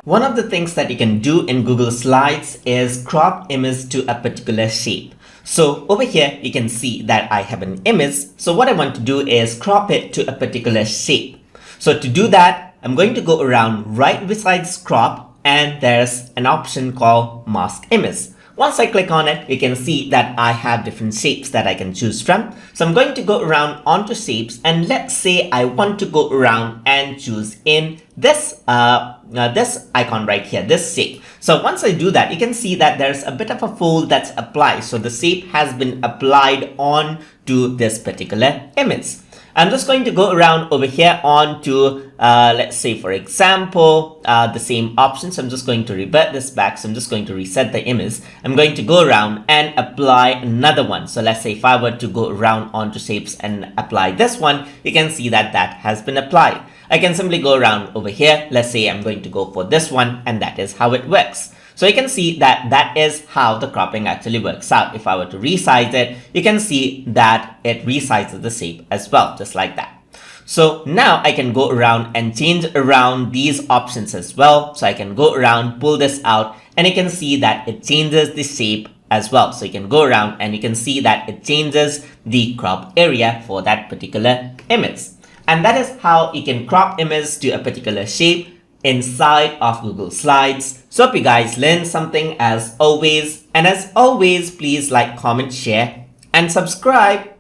One of the things that you can do in Google Slides is crop image to a particular shape. So over here, you can see that I have an image. So what I want to do is crop it to a particular shape. So to do that, I'm going to go around right besides crop, and there's an option called mask image. Once I click on it, you can see that I have different shapes that I can choose from. So I'm going to go around onto shapes, and let's say I want to go around and choose in this this icon right here, this shape. So once I do that, you can see that there's a bit of a fold that's applied. So the shape has been applied on to this particular image. I'm just going to go around over here on to, let's say, for example, the same options. I'm just going to revert this back. So I'm just going to reset the image. I'm going to go around and apply another one. So let's say if I were to go around onto shapes and apply this one, you can see that that has been applied. I can simply go around over here. Let's say I'm going to go for this one, and that is how it works. So you can see that that is how the cropping actually works out. If I were to resize it, you can see that it resizes the shape as well, just like that. So now I can go around and change around these options as well. So I can go around, pull this out, and you can see that it changes the shape as well. So you can go around and you can see that it changes the crop area for that particular image. And that is how you can crop image to a particular shape inside of Google Slides. So hope you guys learned something as always. And as always, please like, comment, share, and subscribe.